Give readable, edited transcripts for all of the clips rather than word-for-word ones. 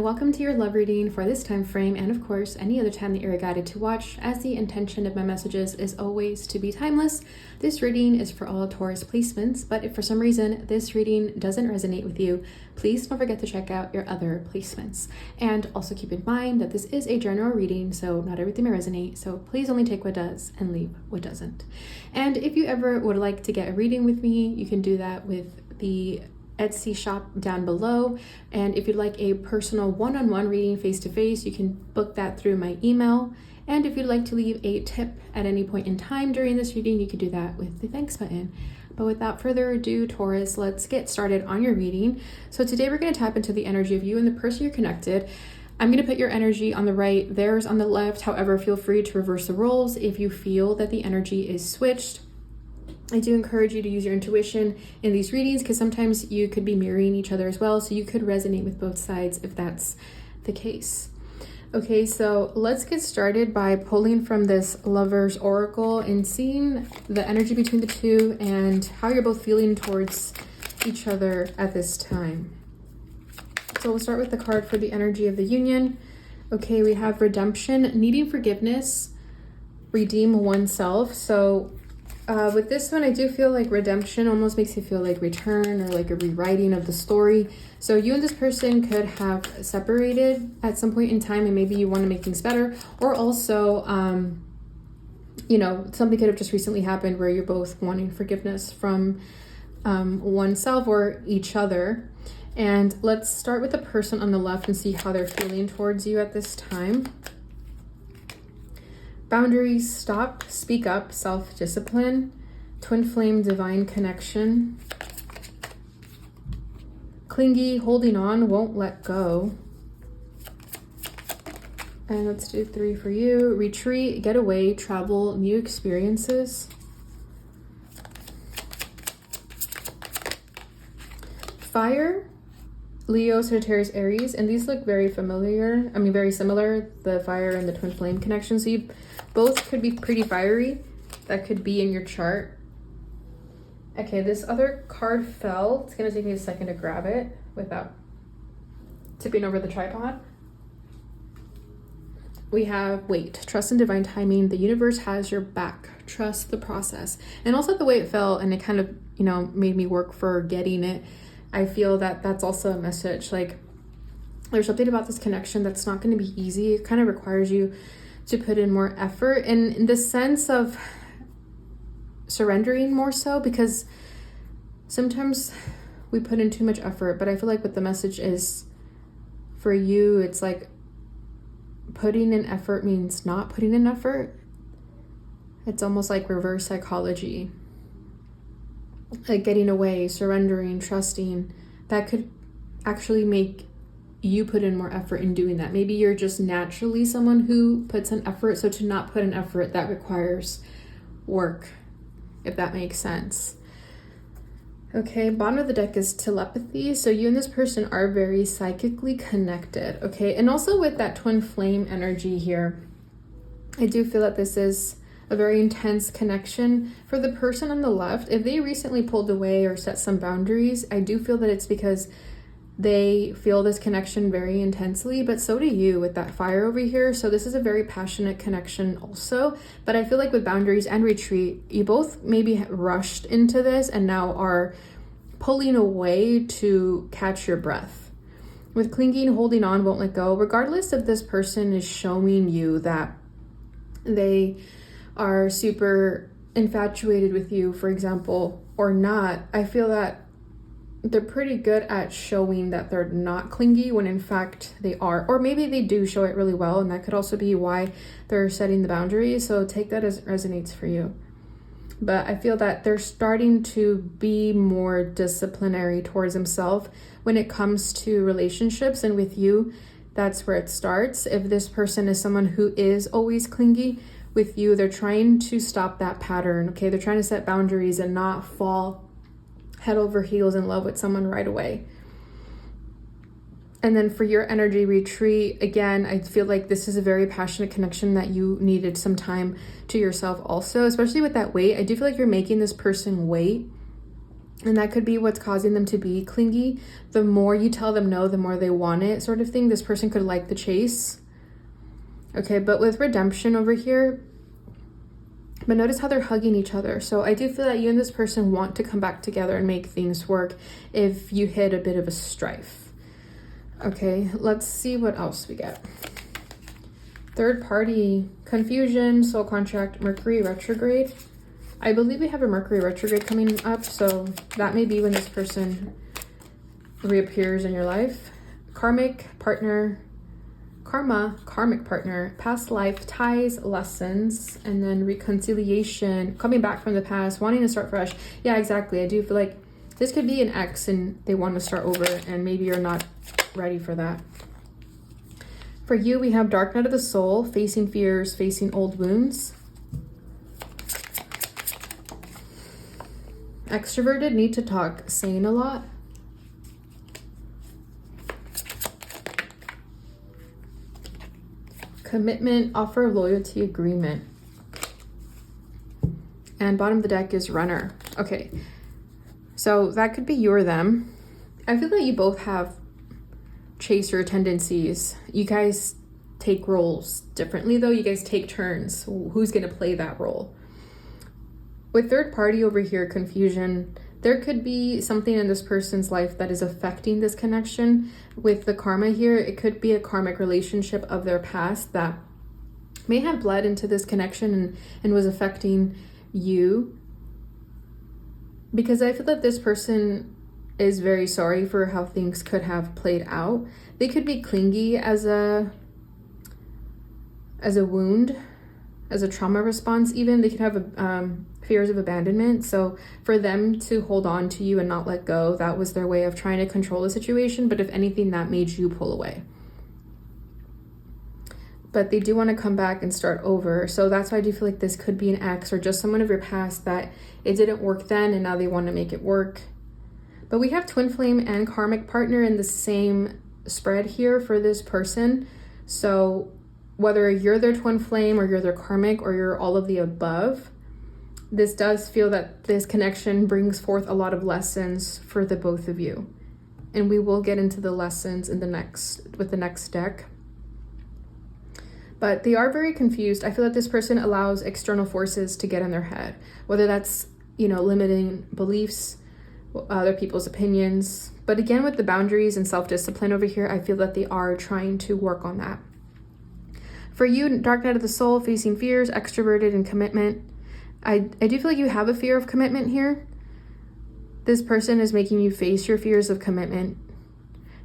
welcome to your love reading for this time frame and of course any other time that you're guided to watch, as the intention of my messages is always to be timeless. This reading is for all Taurus placements, but if for some reason this reading doesn't resonate with you, please don't forget to check out your other placements. And also keep in mind that this is a general reading, so not everything may resonate, so please only take what does and leave what doesn't. And if you ever would like to get a reading with me, you can do that with the Etsy shop down below. And if you'd like a personal one-on-one reading face-to-face, you can book that through my email. And if you'd like to leave a tip at any point in time during this reading, you can do that with the thanks button. But without further ado, Taurus, let's get started on your reading. So today we're going to tap into the energy of you and the person you're connected. I'm going to put your energy on the right, theirs on the left. However, feel free to reverse the roles if you feel that the energy is switched. I do encourage you to use your intuition in these readings because sometimes you could be mirroring each other as well, so you could resonate with both sides if that's the case. Okay, so let's get started by pulling from this Lover's Oracle and seeing the energy between the two and how you're both feeling towards each other at this time. So we'll start with the card for the energy of the union. Okay, we have redemption, needing forgiveness, redeem oneself. So with this one, I do feel like redemption almost makes you feel like return or like a rewriting of the story. So you and this person could have separated at some point in time and maybe you want to make things better. Or also, something could have just recently happened where you're both wanting forgiveness from oneself or each other. And let's start with the person on the left and see how they're feeling towards you at this time. Boundaries, stop, speak up, self-discipline, twin flame, divine connection. Clingy, holding on, won't let go. And let's do 3 for you. Retreat, get away, travel, new experiences. Fire, Leo, Sagittarius, Aries, and these look very familiar. I mean, very similar, the fire and the twin flame connection. So you both could be pretty fiery. That could be in your chart. Okay, this other card fell. It's gonna take me a second to grab it without tipping over the tripod. We have wait, trust in divine timing. The universe has your back. Trust the process. And also the way it fell, and it kind of, made me work for getting it. I feel that that's also a message. Like, there's something about this connection that's not going to be easy. It kind of requires you to put in more effort, and in the sense of surrendering more so, because sometimes we put in too much effort. But I feel like what the message is for you, it's like putting in effort means not putting in effort. It's almost like reverse psychology. Like getting away, surrendering, trusting, that could actually make you put in more effort in doing that. Maybe you're just naturally someone who puts in effort, so to not put in effort, that requires work, if that makes sense. Okay, bottom of the deck is telepathy. So you and this person are very psychically connected, okay? And also with that twin flame energy here, I do feel that this is a very intense connection. For the person on the left, if they recently pulled away or set some boundaries, I do feel that it's because they feel this connection very intensely, but so do you with that fire over here. So this is a very passionate connection also. But I feel like with boundaries and retreat, you both maybe rushed into this and now are pulling away to catch your breath. With clinging, holding on, won't let go, regardless if this person is showing you that they are super infatuated with you, for example, or not, I feel that they're pretty good at showing that they're not clingy when in fact they are. Or maybe they do show it really well, and that could also be why they're setting the boundaries. So take that as it resonates for you. But I feel that they're starting to be more disciplinary towards themselves when it comes to relationships. And with you, that's where it starts. If this person is someone who is always clingy with you, they're trying to stop that pattern, okay? They're trying to set boundaries and not fall head over heels in love with someone right away. And then for your energy retreat, again, I feel like this is a very passionate connection that you needed some time to yourself also, especially with that wait. I do feel like you're making this person wait And that could be what's causing them to be clingy. The more you tell them no, the more they want it, sort of thing. This person could like the chase. Okay, but with redemption over here, but notice how they're hugging each other. So I do feel that you and this person want to come back together and make things work if you hit a bit of a strife. Okay, let's see what else we get. Third party, confusion, soul contract, Mercury retrograde. I believe we have a Mercury retrograde coming up, so that may be when this person reappears in your life. Karmic partner, karmic partner, past life ties, lessons, and then reconciliation, coming back from the past, wanting to start fresh. Yeah, exactly. I do feel like this could be an ex and they want to start over, and maybe you're not ready for that. For you, we have dark night of the soul, facing fears, facing old wounds. Extroverted, need to talk, saying a lot. Commitment, offer of loyalty, agreement. And bottom of the deck is runner. Okay, so that could be you or them. I feel that you both have chaser tendencies. You guys take roles differently though. You guys take turns. Who's going to play that role? With third party over here, confusion, there could be something in this person's life that is affecting this connection. With the karma here, it could be a karmic relationship of their past that may have bled into this connection and was affecting you. Because I feel that this person is very sorry for how things could have played out. They could be clingy as a wound, as a trauma response even. They could have fears of abandonment. So for them to hold on to you and not let go, that was their way of trying to control the situation. But if anything, that made you pull away. But they do want to come back and start over. So that's why I do feel like this could be an ex or just someone of your past that it didn't work then and now they want to make it work. But we have twin flame and karmic partner in the same spread here for this person. So whether you're their twin flame or you're their karmic or you're all of the above, this does feel that this connection brings forth a lot of lessons for the both of you. And we will get into the lessons in with the next deck. But they are very confused. I feel that this person allows external forces to get in their head, whether that's, limiting beliefs, other people's opinions. But again, with the boundaries and self-discipline over here, I feel that they are trying to work on that. For you, dark night of the soul, facing fears, extroverted, and commitment. I do feel like you have a fear of commitment here. This person is making you face your fears of commitment.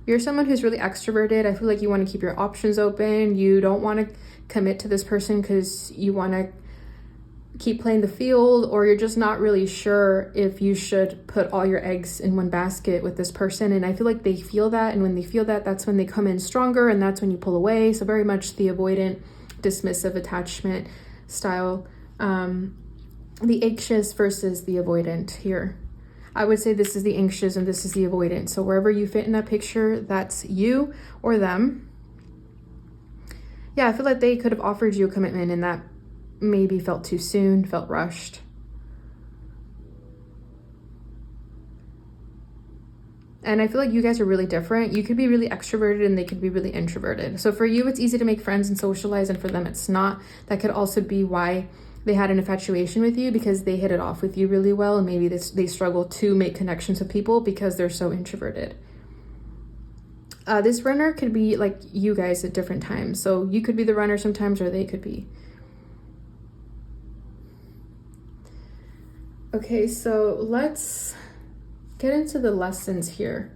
You're someone who's really extroverted. I feel like you want to keep your options open. You don't want to commit to this person because you want to keep playing the field, or you're just not really sure if you should put all your eggs in one basket with this person. And I feel like they feel that. And when they feel that, that's when they come in stronger, and that's when you pull away. So very much the avoidant, dismissive attachment style. The anxious versus the avoidant here. I would say this is the anxious and this is the avoidant. So wherever you fit in that picture, that's you or them. Yeah, I feel like they could have offered you a commitment and that maybe felt too soon, felt rushed. And I feel like you guys are really different. You could be really extroverted and they could be really introverted. So for you, it's easy to make friends and socialize, and for them, it's not. That could also be why they had an infatuation with you, because they hit it off with you really well, and maybe they struggle to make connections with people because they're so introverted. This runner could be like you guys at different times. So you could be the runner sometimes, or they could be. Okay, so let's get into the lessons here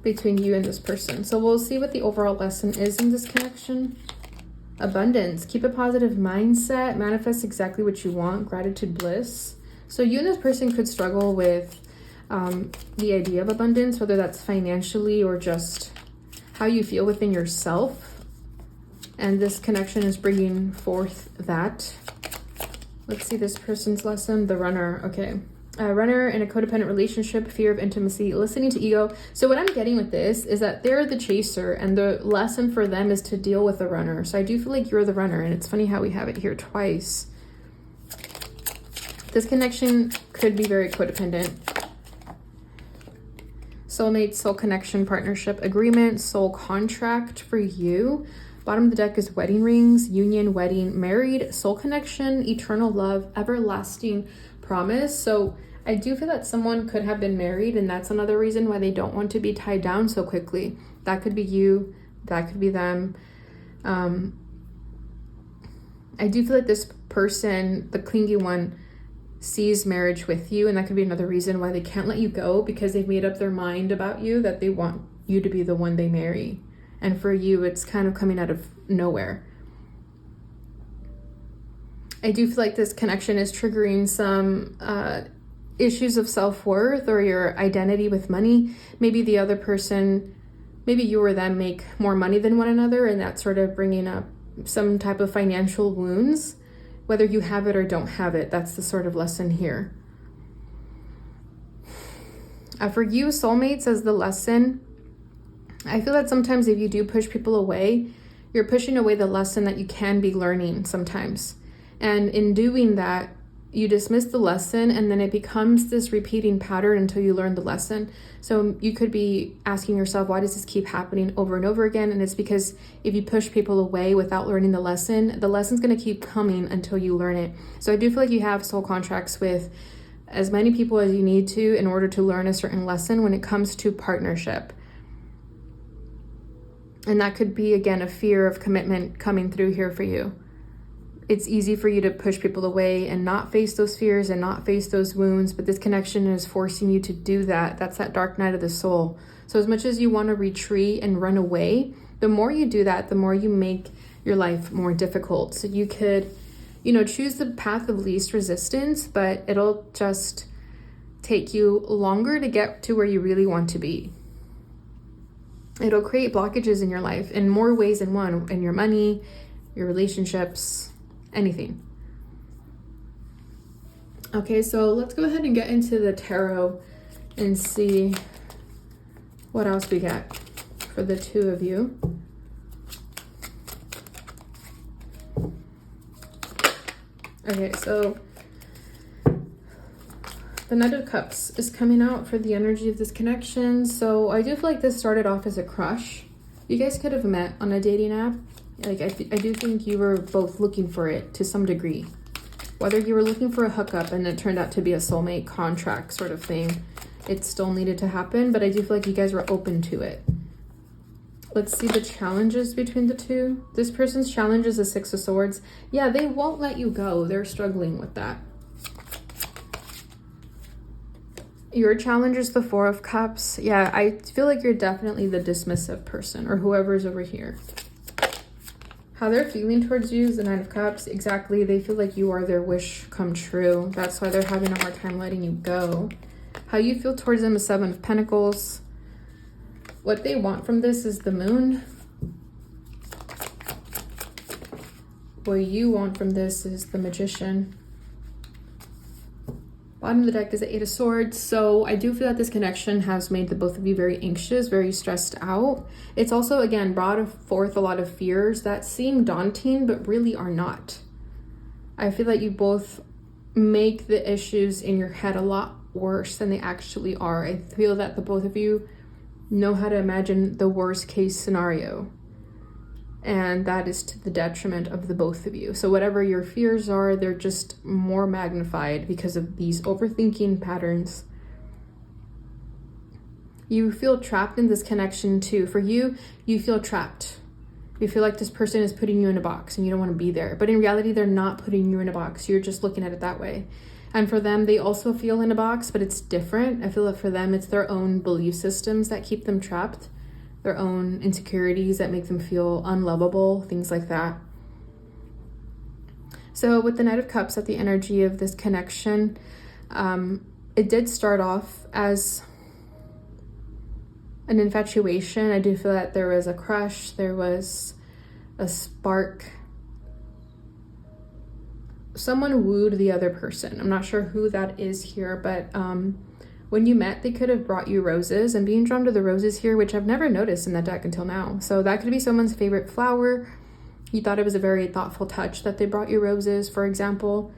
between you and this person. So we'll see what the overall lesson is in this connection. Abundance, keep a positive mindset, manifest exactly what you want, gratitude, bliss. So you and this person could struggle with the idea of abundance, whether that's financially or just how you feel within yourself. And this connection is bringing forth that. Let's see this person's lesson, the runner. Okay. Runner in a codependent relationship, fear of intimacy, listening to ego. So what I'm getting with this is that they're the chaser, and the lesson for them is to deal with the runner. So I do feel like you're the runner, and it's funny how we have it here twice. This connection could be very codependent. Soulmate, soul connection, partnership, agreement, soul contract for you. Bottom of the deck is wedding rings, union, wedding, married, soul connection, eternal love, everlasting promise. So I do feel that someone could have been married, and that's another reason why they don't want to be tied down so quickly. That could be you, that could be them. I do feel like this person, the clingy one, sees marriage with you, and that could be another reason why they can't let you go, because they've made up their mind about you that they want you to be the one they marry. And for you, it's kind of coming out of nowhere. I do feel like this connection is triggering some issues of self-worth or your identity with money. Maybe the other person, maybe you or them make more money than one another, and that's sort of bringing up some type of financial wounds. Whether you have it or don't have it, that's the sort of lesson here. For you, soulmates, as the lesson, I feel that sometimes if you do push people away, you're pushing away the lesson that you can be learning sometimes. And in doing that, you dismiss the lesson, and then it becomes this repeating pattern until you learn the lesson. So you could be asking yourself, why does this keep happening over and over again? And it's because if you push people away without learning the lesson's going to keep coming until you learn it. So I do feel like you have soul contracts with as many people as you need to in order to learn a certain lesson when it comes to partnership. And that could be, again, a fear of commitment coming through here for you. It's easy for you to push people away and not face those fears and not face those wounds, but this connection is forcing you to do that. That's that dark night of the soul. So as much as you want to retreat and run away, the more you do that, the more you make your life more difficult. So you could, choose the path of least resistance, but it'll just take you longer to get to where you really want to be. It'll create blockages in your life in more ways than one, in your money, your relationships, anything. Okay, so let's go ahead and get into the tarot and see what else we get for the two of you. Okay, so the Knight of Cups is coming out for the energy of this connection. So I do feel like this started off as a crush. You guys could have met on a dating app. Like I do think you were both looking for it to some degree. Whether you were looking for a hookup and it turned out to be a soulmate contract sort of thing, it still needed to happen, but I do feel like you guys were open to it. Let's see the challenges between the two. This person's challenge is a Six of Swords. Yeah, they won't let you go. They're struggling with that. Your challenge is the Four of Cups. Yeah, I feel like you're definitely the dismissive person, or whoever's over here. How they're feeling towards you is the Nine of Cups. Exactly. They feel like you are their wish come true. That's why they're having a hard time letting you go. How you feel towards them is Seven of Pentacles. What they want from this is the Moon. What you want from this is the Magician. Bottom of the deck is the Eight of Swords. So I do feel that this connection has made the both of you very anxious, very stressed out. It's also, again, brought forth a lot of fears that seem daunting, but really are not. I feel that you both make the issues in your head a lot worse than they actually are. I feel that the both of you know how to imagine the worst case scenario. And that is to the detriment of the both of you. So whatever your fears are, they're just more magnified because of these overthinking patterns. You feel trapped in this connection too. For you, you feel trapped. You feel like this person is putting you in a box and you don't want to be there. But in reality, they're not putting you in a box. You're just looking at it that way. And for them, they also feel in a box, but it's different. I feel like for them, it's their own belief systems that keep them trapped. Their own insecurities that make them feel unlovable, things like that. So with the Knight of Cups at the energy of this connection, it did start off as an infatuation. I do feel that there was a crush, there was a spark. Someone wooed the other person. I'm not sure who that is here, but when you met, they could have brought you roses, and being drawn to the roses here, which I've never noticed in that deck until now. So that could be someone's favorite flower. You thought it was a very thoughtful touch that they brought you roses, for example.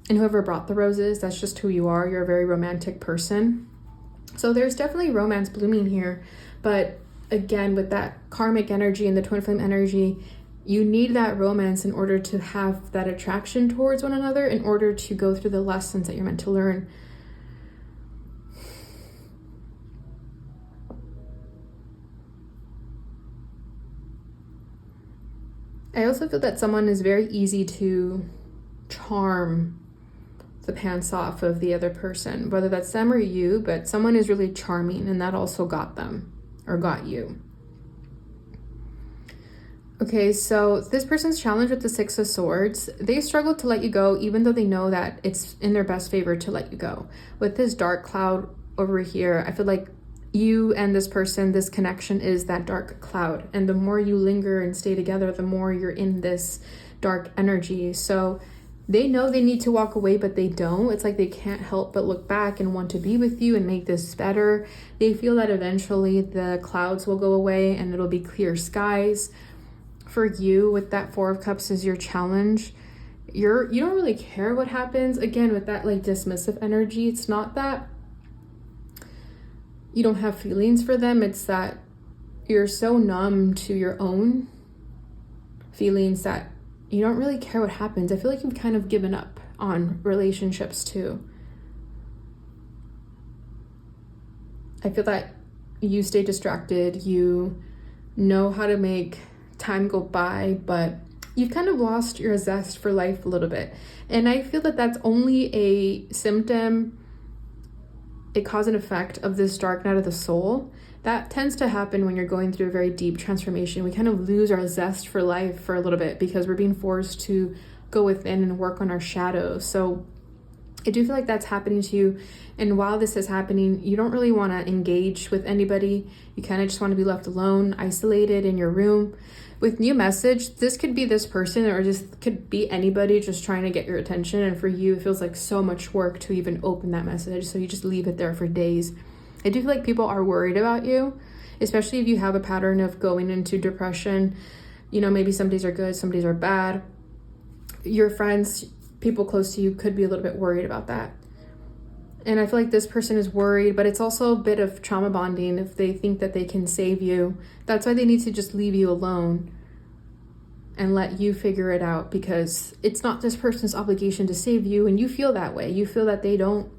And whoever brought the roses, that's just who you are. You're a very romantic person. So there's definitely romance blooming here. But again, with that karmic energy and the twin flame energy, you need that romance in order to have that attraction towards one another, in order to go through the lessons that you're meant to learn. I also feel that someone is very easy to charm the pants off of the other person, whether that's them or you, but someone is really charming, and that also got them or got you. Okay, so this person's challenge with the Six of Swords, they struggle to let you go, even though they know that it's in their best favor to let you go. With this dark cloud over here, I feel like you and this person, this connection is that dark cloud. And the more you linger and stay together, the more you're in this dark energy. So they know they need to walk away, but they don't. It's like they can't help but look back and want to be with you and make this better. They feel that eventually the clouds will go away and it'll be clear skies. For you, with that Four of Cups is your challenge. You don't really care what happens. Again, with that like dismissive energy, it's not that you don't have feelings for them. It's that you're so numb to your own feelings that you don't really care what happens. I feel like you've kind of given up on relationships too. I feel that you stay distracted. You know how to make time go by, but you've kind of lost your zest for life a little bit. And I feel that that's only a symptom, a cause and effect of this dark night of the soul. That tends to happen when you're going through a very deep transformation. We kind of lose our zest for life for a little bit because we're being forced to go within and work on our shadows. So I do feel like that's happening to you. And while this is happening, you don't really want to engage with anybody. You kind of just want to be left alone, isolated in your room. With new message, this could be this person or just could be anybody just trying to get your attention. And for you, it feels like so much work to even open that message. So you just leave it there for days. I do feel like people are worried about you, especially if you have a pattern of going into depression. You know, maybe some days are good, some days are bad. Your friends, people close to you could be a little bit worried about that. And I feel like this person is worried, but it's also a bit of trauma bonding if they think that they can save you. That's why they need to just leave you alone and let you figure it out, because it's not this person's obligation to save you. And you feel that way. You feel that they don't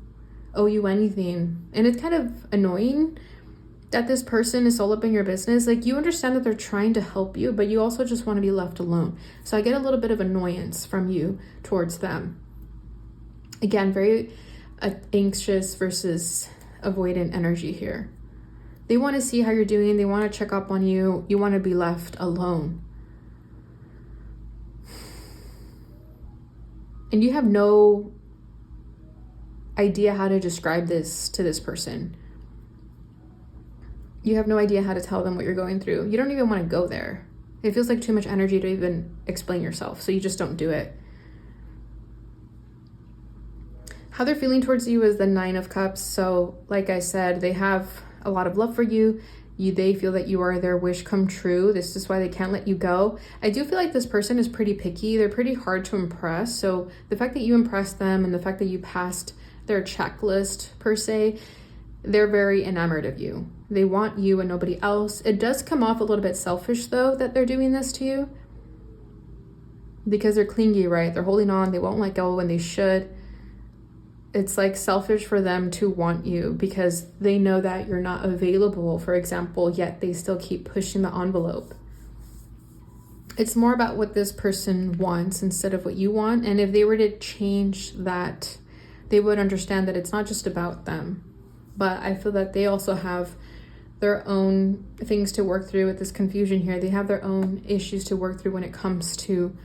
owe you anything. And it's kind of annoying that this person is all up in your business. Like, you understand that they're trying to help you, but you also just want to be left alone. So I get a little bit of annoyance from you towards them. Again, very anxious versus avoidant energy here. They want to see how you're doing. They want to check up on you. You want to be left alone. And you have no idea how to describe this to this person. You have no idea how to tell them what you're going through. You don't even want to go there. It feels like too much energy to even explain yourself, so you just don't do it. How they're feeling towards you is the Nine of Cups. So like I said, they have a lot of love for you. They feel that you are their wish come true. This is why they can't let you go. I do feel like this person is pretty picky. They're pretty hard to impress. So the fact that you impressed them and the fact that you passed their checklist per se, they're very enamored of you. They want you and nobody else. It does come off a little bit selfish though that they're doing this to you, because they're clingy, right? They're holding on. They won't let go when they should. It's like selfish for them to want you because they know that you're not available, for example, yet they still keep pushing the envelope. It's more about what this person wants instead of what you want. And if they were to change that, they would understand that it's not just about them. But I feel that they also have their own things to work through with this confusion here. They have their own issues to work through when it comes to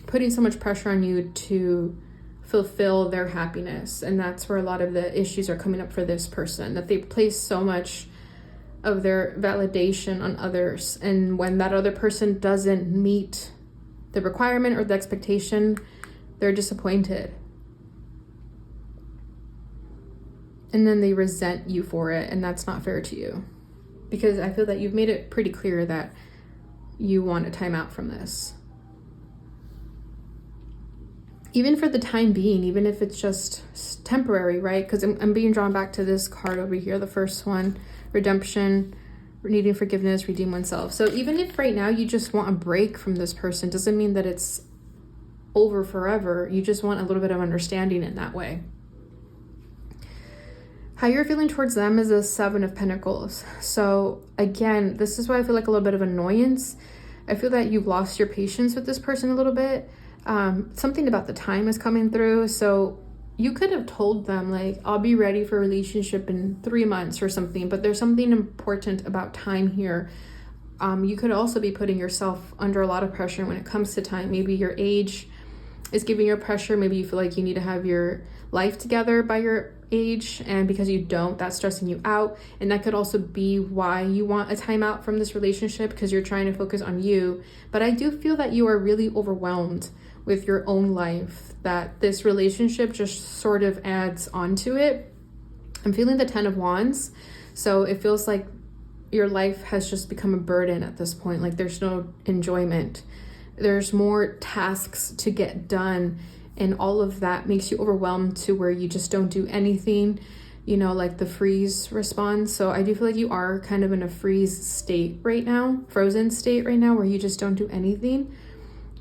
putting so much pressure on you to fulfill their happiness. And that's where a lot of the issues are coming up for this person, that they place so much of their validation on others. And when that other person doesn't meet the requirement or the expectation, they're disappointed. And then they resent you for it. And that's not fair to you, because I feel that you've made it pretty clear that you want a time out from this. even for the time being, even if it's just temporary, right? Because I'm being drawn back to this card over here, the first one, redemption, needing forgiveness, redeem oneself. So even if right now you just want a break from this person, doesn't mean that it's over forever. You just want a little bit of understanding in that way. How you're feeling towards them is a 7 of Pentacles. So again, this is why I feel like a little bit of annoyance. I feel that you've lost your patience with this person a little bit. Something about the time is coming through. So you could have told them, like, I'll be ready for a relationship in 3 months or something, but there's something important about time here. You could also be putting yourself under a lot of pressure when it comes to time. Maybe your age is giving you pressure. Maybe you feel like you need to have your life together by your age, and because you don't, that's stressing you out. And that could also be why you want a timeout from this relationship, because you're trying to focus on you. But I do feel that you are really overwhelmed with your own life, that this relationship just sort of adds onto it. I'm feeling the 10 of Wands. So it feels like your life has just become a burden at this point. Like there's no enjoyment. There's more tasks to get done, and all of that makes you overwhelmed to where you just don't do anything, you know, like the freeze response. So I do feel like you are kind of in a freeze state right now, frozen state right now, where you just don't do anything,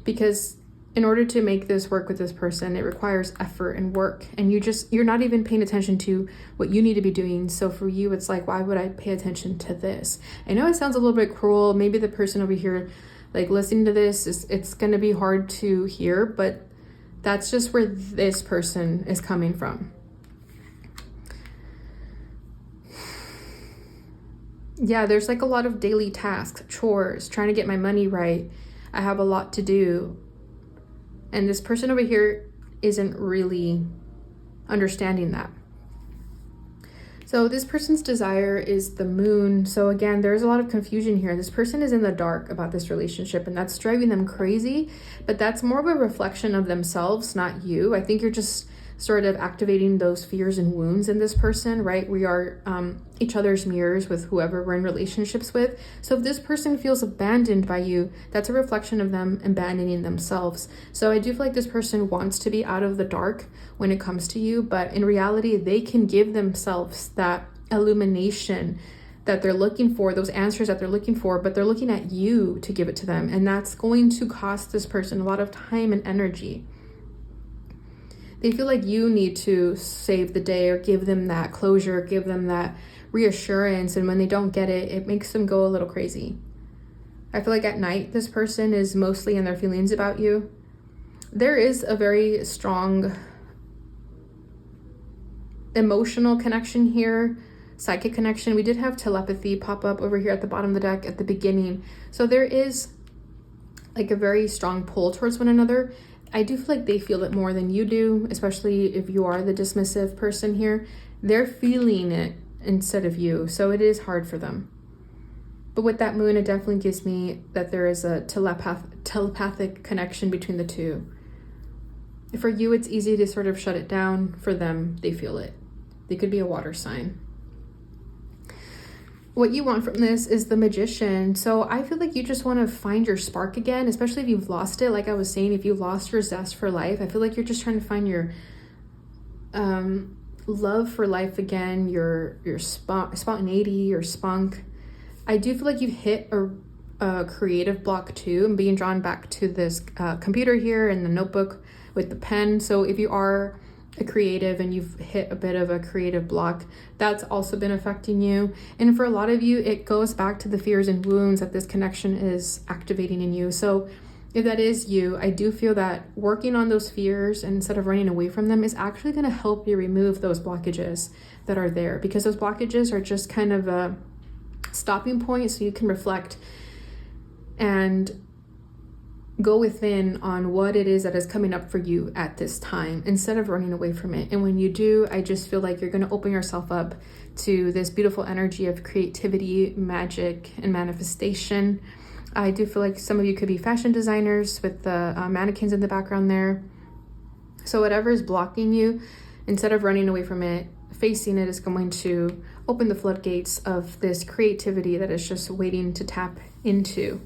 because in order to make this work with this person, it requires effort and work, and you're not even paying attention to what you need to be doing. So for you, it's like, why would I pay attention to this? I know it sounds a little bit cruel. Maybe the person over here, like, listening to this, it's going to be hard to hear, but that's just where this person is coming from. Yeah, there's like a lot of daily tasks, chores, trying to get my money right. I have a lot to do. And this person over here isn't really understanding that. So this person's desire is the moon. So again, there's a lot of confusion here. This person is in the dark about this relationship, and that's driving them crazy, but that's more of a reflection of themselves, not you. I think you're just sort of activating those fears and wounds in this person, right? We are each other's mirrors with whoever we're in relationships with. So if this person feels abandoned by you, that's a reflection of them abandoning themselves. So I do feel like this person wants to be out of the dark when it comes to you, but in reality, they can give themselves that illumination that they're looking for, those answers that they're looking for, but they're looking at you to give it to them. And that's going to cost this person a lot of time and energy. They feel like you need to save the day or give them that closure, give them that reassurance. And when they don't get it, it makes them go a little crazy. I feel like at night, this person is mostly in their feelings about you. There is a very strong emotional connection here, psychic connection. We did have telepathy pop up over here at the bottom of the deck at the beginning. So there is like a very strong pull towards one another. I do feel like they feel it more than you do, especially if you are the dismissive person here. They're feeling it instead of you, so it is hard for them. But with that moon, it definitely gives me that there is a telepathic connection between the two. For you, it's easy to sort of shut it down. For them, they feel it. They could be a water sign. What you want from this is the Magician. So I feel like you just want to find your spark again, especially if you've lost it. Like I was saying, if you lost your zest for life, I feel like you're just trying to find your love for life again, your spontaneity, your spunk. I do feel like you've hit a creative block too. I'm being drawn back to this computer here and the notebook with the pen. So if you are a creative and you've hit a bit of a creative block, that's also been affecting you. And for a lot of you, it goes back to the fears and wounds that this connection is activating in you. So if that is you, I do feel that working on those fears instead of running away from them is actually going to help you remove those blockages that are there, because those blockages are just kind of a stopping point so you can reflect and go within on what it is that is coming up for you at this time instead of running away from it. And when you do, I just feel like you're going to open yourself up to this beautiful energy of creativity, magic, and manifestation. I do feel like some of you could be fashion designers with the mannequins in the background there. So whatever is blocking you, instead of running away from it, facing it is going to open the floodgates of this creativity that is just waiting to tap into.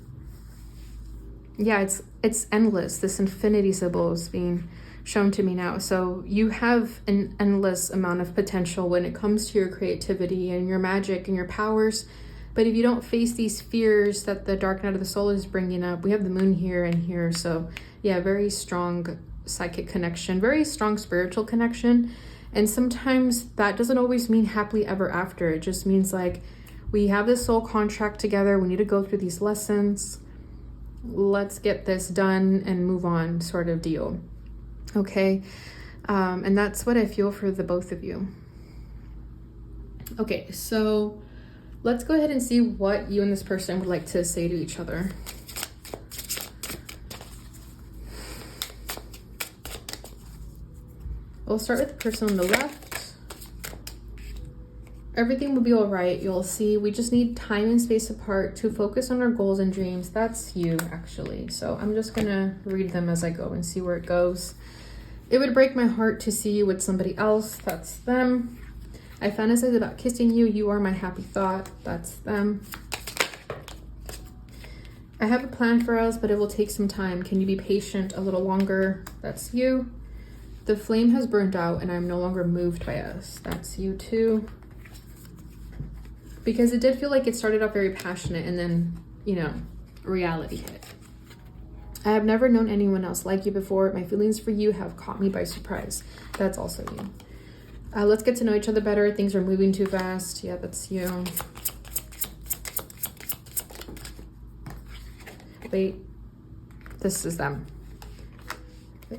Yeah, it's endless. This infinity symbol is being shown to me now. So you have an endless amount of potential when it comes to your creativity and your magic and your powers. But if you don't face these fears that the dark night of the soul is bringing up, we have the moon here and here. So yeah, very strong psychic connection, very strong spiritual connection. And sometimes that doesn't always mean happily ever after. It just means like, we have this soul contract together. We need to go through these lessons. Let's get this done and move on, sort of deal. Okay. And that's what I feel for the both of you. Okay, so let's go ahead and see what you and this person would like to say to each other. We'll start with the person on the left. Everything will be all right. You'll see. We just need time and space apart to focus on our goals and dreams. That's you, actually. So I'm just going to read them as I go and see where it goes. It would break my heart to see you with somebody else. That's them. I fantasize about kissing you. You are my happy thought. That's them. I have a plan for us, but it will take some time. Can you be patient a little longer? That's you. The flame has burned out and I'm no longer moved by us. That's you too. Because it did feel like it started off very passionate and then, you know, reality hit. I have never known anyone else like you before. My feelings for you have caught me by surprise. That's also you. Let's get to know each other better. Things are moving too fast. Yeah, that's you. Wait, this is them.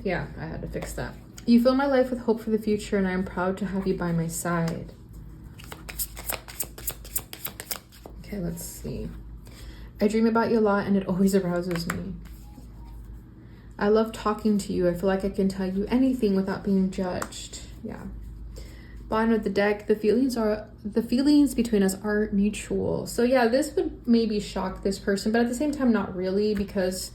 Yeah, I had to fix that. You fill my life with hope for the future and I am proud to have you by my side. Okay, let's see. I dream about you a lot and it always arouses me. I love talking to you. I feel like I can tell you anything without being judged. Yeah. Bottom of the deck, the feelings between us are mutual. So yeah, this would maybe shock this person, but at the same time, not really, because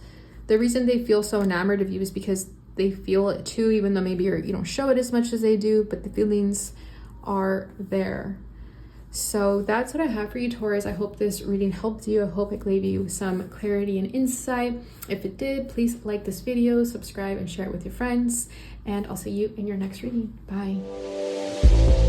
the reason they feel so enamored of you is because they feel it too, even though maybe you don't show it as much as they do, but the feelings are there. So that's what I have for you, Taurus. I hope this reading helped you. I hope it gave you some clarity and insight. If it did, please like this video, subscribe, and share it with your friends. And I'll see you in your next reading. Bye.